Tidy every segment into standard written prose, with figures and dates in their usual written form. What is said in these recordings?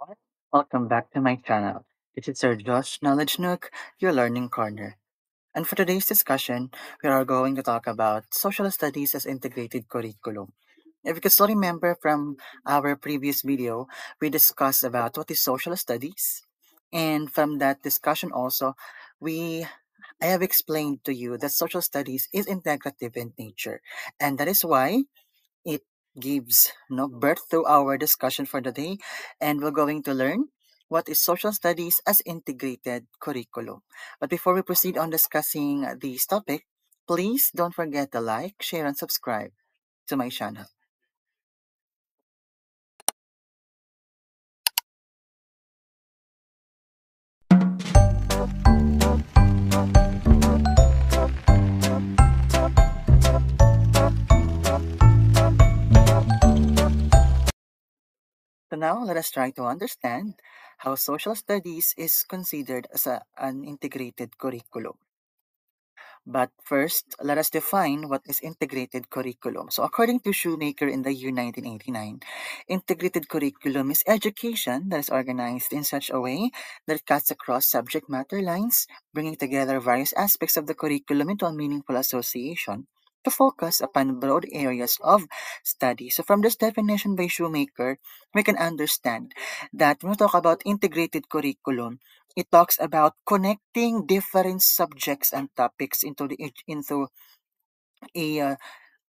everyone. Welcome back to my channel. This is Sir Josh Knowledge Nook, your learning corner. And for today's discussion, we are going to talk about social studies as integrated curriculum. If you could still remember from our previous video, we discussed about what is social studies. And from that discussion also, we I have explained to you that social studies is integrative in nature. And that is why it gives birth to our discussion for the day, and we're going to learn what is social studies as integrated curriculum. But before we proceed on discussing this topic, please don't forget to like, share, and subscribe to my channel. So now let us try to understand how social studies is considered as an integrated curriculum. But first, let us define what is integrated curriculum. So, according to Shoemaker in the year 1989, integrated curriculum is education that is organized in such a way that it cuts across subject matter lines, bringing together various aspects of the curriculum into a meaningful association to focus upon broad areas of study. So, from this definition by Shoemaker, we can understand that when we talk about integrated curriculum, it talks about connecting different subjects and topics into a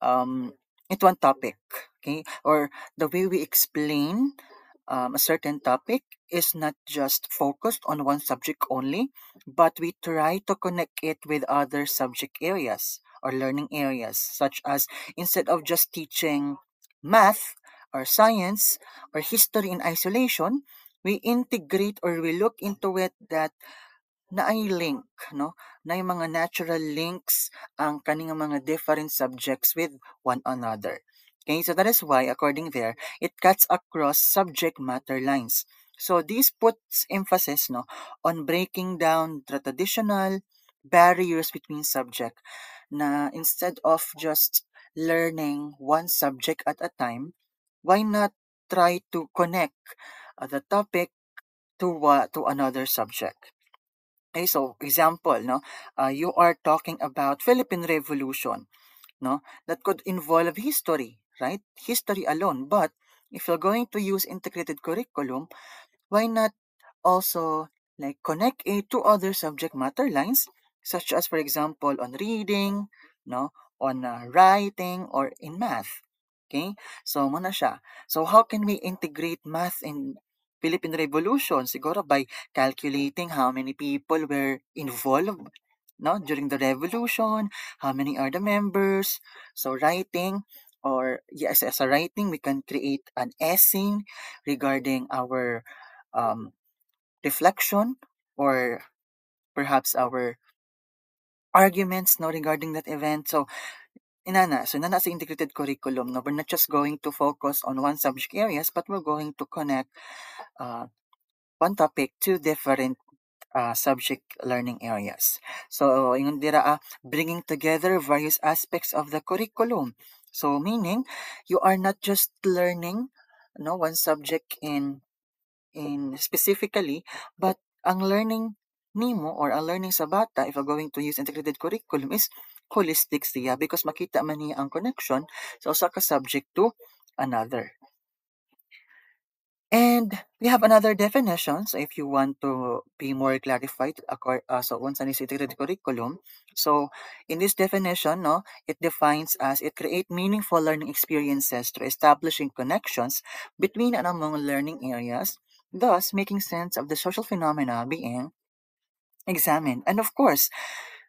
um into one topic, okay? Or the way we explain a certain topic is not just focused on one subject only, but we try to connect it with other subject areas or learning areas, such as instead of just teaching math or science or history in isolation, we integrate or we look into it that na ay link, no? Na yung mga natural links ang kaning mga different subjects with one another. Okay, so that is why, according there, it cuts across subject matter lines. So this puts emphasis, no, on breaking down the traditional barriers between subject na instead of just learning one subject at a time, why not try to connect the topic to another subject? Okay, so example, no, you are talking about Philippine Revolution, no, that could involve history, right? History alone. But if you're going to use integrated curriculum, why not also like connect it to other subject matter lines, such as, for example, on reading, no, on writing, or in math. Okay, so muna siya. So how can we integrate math in Philippine Revolution? Siguro by calculating how many people were involved, no, during the revolution, how many are the members. So writing, or yes, as a writing, we can create an essay regarding our um, reflection, or perhaps our arguments, no, regarding that event. So inana sa integrated curriculum, no, we're not just going to focus on one subject areas, but we're going to connect uh, one topic to different subject learning areas. So, yung dira, bringing together various aspects of the curriculum. So, meaning, you are not just learning, no, one subject in specifically, but ang learning nimo or ang learning sa bata, if you're going to use integrated curriculum, is holistic siya because makita man niya ang connection sa usa ka subject to another. And we have another definition. So if you want to be more clarified, so once an integrated curriculum. So in this definition, no, it defines as it create meaningful learning experiences through establishing connections between and among learning areas, thus making sense of the social phenomena being examined. And of course,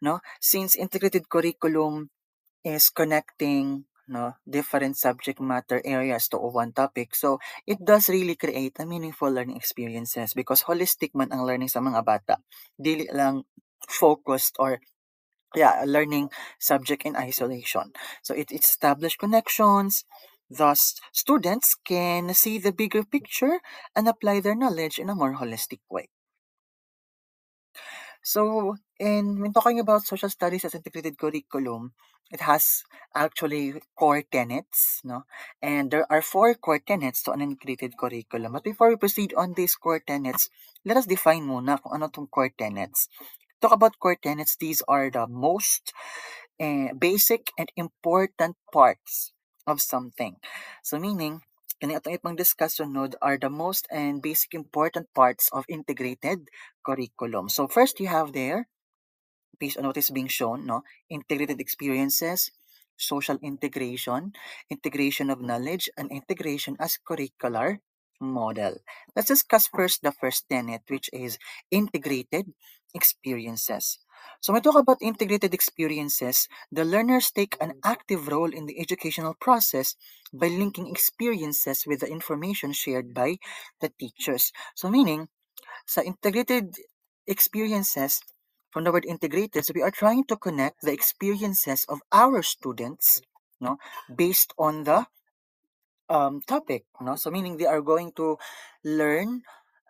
no, since integrated curriculum is connecting, no, different subject matter areas to one topic. So it does really create a meaningful learning experiences because holistic man ang learning sa mga bata. Dili lang focused or learning subject in isolation. So it established connections. Thus, students can see the bigger picture and apply their knowledge in a more holistic way. So, when talking about social studies as integrated curriculum, it has actually core tenets, no? And there are four core tenets to an integrated curriculum. But before we proceed on these core tenets, let us define muna kung ano tong core tenets. Talk about core tenets, these are the most basic and important parts of something. So meaning, kani atong ipang discussion node are the most and basic important parts of integrated curriculum. So first you have there, based on what is being shown, no, integrated experiences, social integration, integration of knowledge, and integration as curricular model. Let's discuss first the first tenet, which is integrated experiences. So when we talk about integrated experiences, the learners take an active role in the educational process by linking experiences with the information shared by the teachers. So meaning, sa integrated experiences, from the word integrated, so we are trying to connect the experiences of our students, no, based on the topic, no. So meaning they are going to learn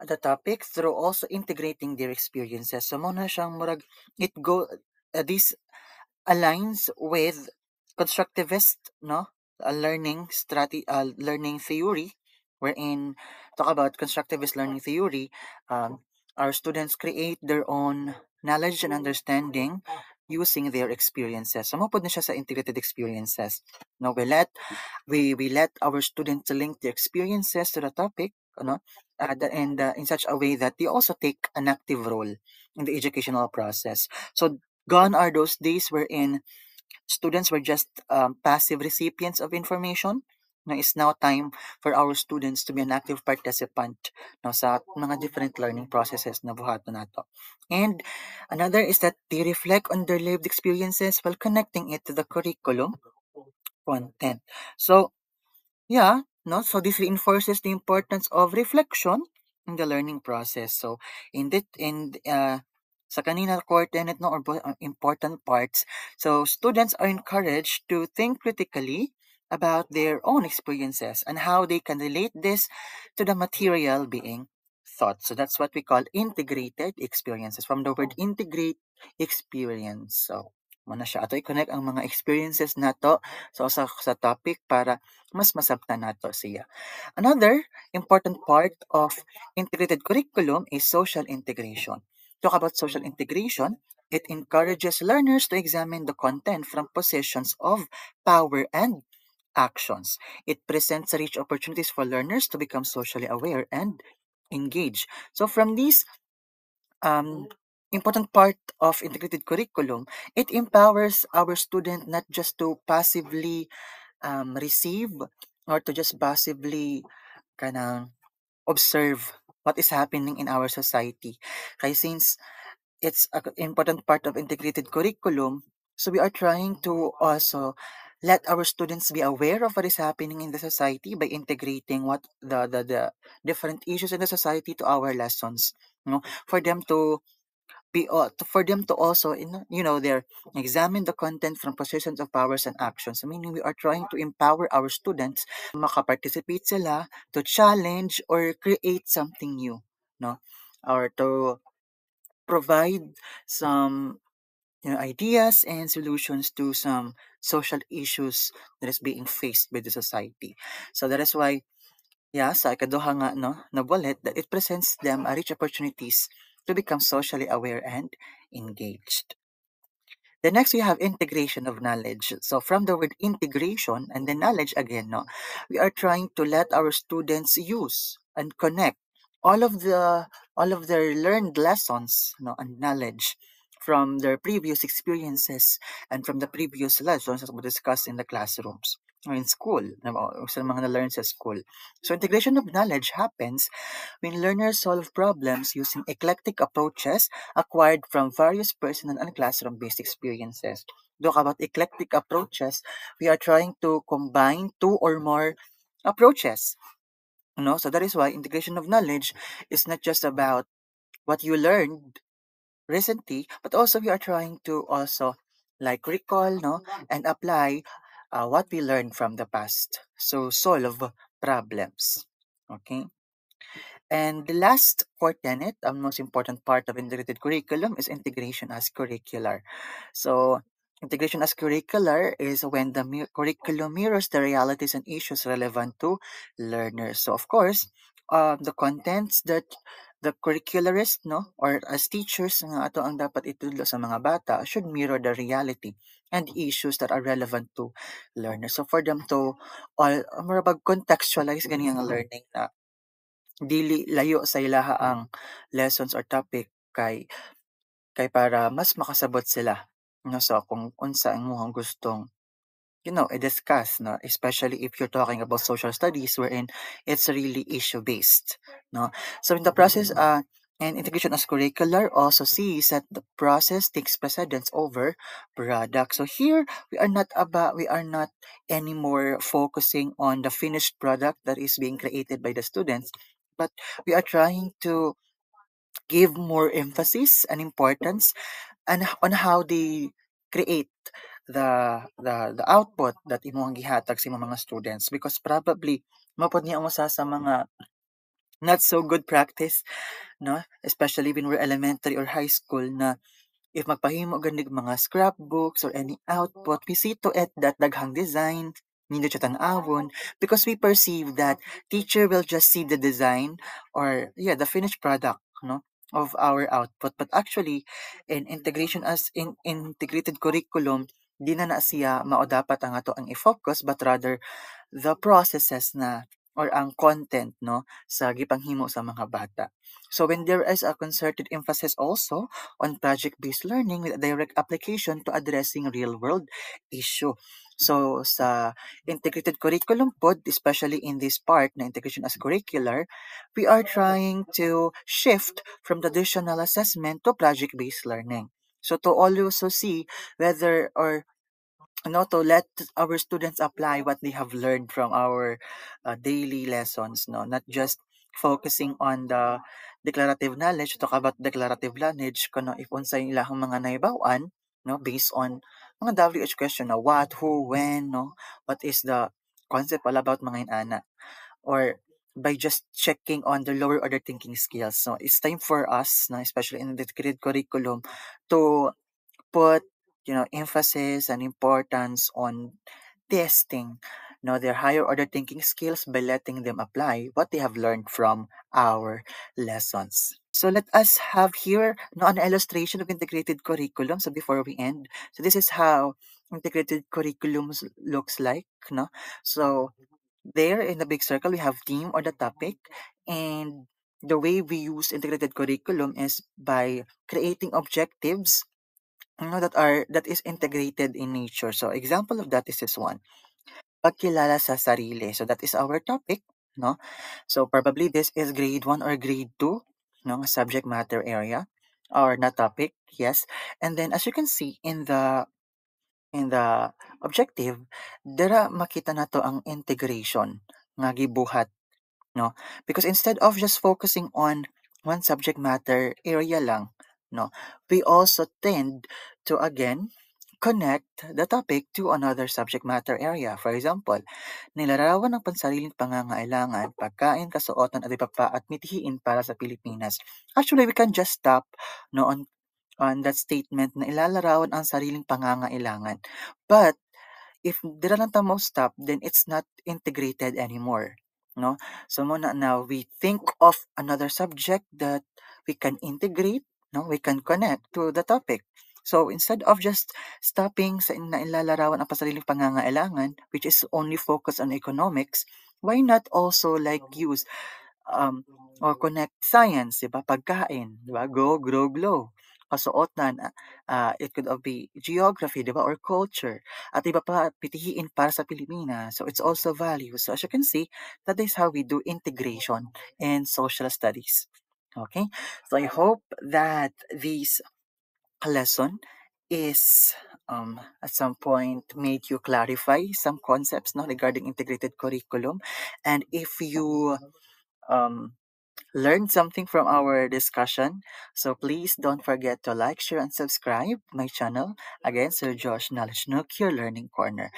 the topic through also integrating their experiences. So mo na siyang murag it go this aligns with constructivist, no, learning theory, wherein talk about constructivist learning theory. um, our students create their own knowledge and understanding using their experiences. So mapod na siya sa integrated experiences, no. We let our students link their experiences to the topic, ano, and in such a way that they also take an active role in the educational process. So gone are those days wherein students were just passive recipients of information. No, it's now time for our students to be an active participant, no, sa mga different learning processes na buhaton nato. And another is that they reflect on their lived experiences while connecting it to the curriculum content. So yeah, no, so this reinforces the importance of reflection in the learning process. So sa kanina core tenet, no, or important parts, so students are encouraged to think critically about their own experiences and how they can relate this to the material being taught. So that's what we call integrated experiences, from the word integrate, experience. So mo na siya ato i-connect ang mga experiences nato sa topic para mas masabtan nato siya. Another important part of integrated curriculum is social integration. Talk about social integration, it encourages learners to examine the content from positions of power and actions. It presents rich opportunities for learners to become socially aware and engage. So from these um, important part of integrated curriculum, it empowers our student not just to passively receive or to just passively kind observe what is happening in our society. Kaya since it's an important part of integrated curriculum, so we are trying to also let our students be aware of what is happening in the society by integrating what the different issues in the society to our lessons. For them to for them to also their examine the content from positions of powers and actions. Meaning we are trying to empower our students makaparticipate sila to challenge or create something new, no, or to provide some ideas and solutions to some social issues that is being faced by the society. So that is why, yeah, sa ikaduha nga, no, na bullet, that it presents them a rich opportunities to become socially aware and engaged. The next we have integration of knowledge. So from the word integration and the knowledge again, no, we are trying to let our students use and connect all of the all of their learned lessons, no, and knowledge from their previous experiences and from the previous lessons that we discussed in the classrooms or in school, o sa mga na-learn sa school. So integration of knowledge happens when learners solve problems using eclectic approaches acquired from various personal and classroom-based experiences. Talk about eclectic approaches, we are trying to combine two or more approaches. So that is why integration of knowledge is not just about what you learned recently, but also we are trying to also like recall, no, and apply what we learned from the past. So solve problems. Okay. And the last core tenet, the most important part of integrated curriculum is integration as curricular. So, integration as curricular is when the curriculum mirrors the realities and issues relevant to learners. So, of course, the contents that the curricularist, no, or as teachers nga ato ang dapat itudlo sa mga bata should mirror the reality and issues that are relevant to learners. So, for them to all, marabag contextualize ganyan ang learning na dili layo sa ilaha ang lessons or topic kay para mas makasabot sila no so kung unsa ang imong gustong i-discuss no especially if you're talking about social studies wherein it's really issue based no so in the process and integration as curricular also sees that the process takes precedence over product. So here we are not anymore focusing on the finished product that is being created by the students, but we are trying to give more emphasis and importance on how they create the output that imong gihatag sa imong mga students because probably mapod niya ang usa sa mga not so good practice no especially when we're elementary or high school na if magpahimo ganig mga scrapbooks or any output, we see to it that daghang design, nindot siya tan-awon, because we perceive that teacher will just see the design or yeah, the finished product, no, of our output. But actually, in integration as in integrated curriculum, di na siya mao dapat ang ato ang i-focus but rather the processes na or ang content no sa gipanghimo sa mga bata. So when there is a concerted emphasis also on project-based learning with a direct application to addressing real-world issue. So sa integrated curriculum pod, especially in this part na integration as curricular, we are trying to shift from traditional assessment to project-based learning. So to also see whether or to let our students apply what they have learned from our daily lessons, no, not just focusing on the declarative knowledge, talk about declarative knowledge, kuno if unsay ilahang mga naibawan, no, based on mga WH question na what, who, when, no, what is the concept all about mga inana, or by just checking on the lower order thinking skills. So it's time for us, no, especially in the grid curriculum, to put emphasis and importance on testing their higher order thinking skills by letting them apply what they have learned from our lessons. So let us have here an illustration of integrated curriculum. So before we end, so this is how integrated curriculum looks like. No, so there in the big circle we have theme or the topic, and the way we use integrated curriculum is by creating objectives that is integrated in nature. So example of that is this one. Pagkilala sa sarili. So that is our topic, no? So probably this is grade 1 or grade 2, no, subject matter area or na topic, yes. And then as you can see in the objective, dara makita nato ang integration nga gibuhat, no? Because instead of just focusing on one subject matter area lang, no, we also tend to again connect the topic to another subject matter area. For example, nilarawan ng pansariling pangangailangan, pagkain, kasuotan at iba pa at mithiin para sa Pilipinas. Actually, we can just stop no, on that statement na ilalarawan ang sariling pangangailangan. But if dira lang ta mo stop, then it's not integrated anymore. No? So muna now we think of another subject that we can integrate, no? We can connect to the topic. So instead of just stopping sa ilalarawan ang pasariling pangangailangan, which is only focused on economics, why not also like use or connect science, di ba? Pagkain, di ba? Go, grow, glow. Kasuotan, it could be geography, di ba? Or culture. At iba pa, pitihiin para sa Pilipinas. So it's also values. So as you can see, that is how we do integration in social studies. Okay? So I hope that this lesson is at some point made you clarify some concepts no, regarding integrated curriculum. And if you um, learned something from our discussion, so please don't forget to like, share, and subscribe my channel. Again, Sir Josh Knowledge Nook, your learning corner.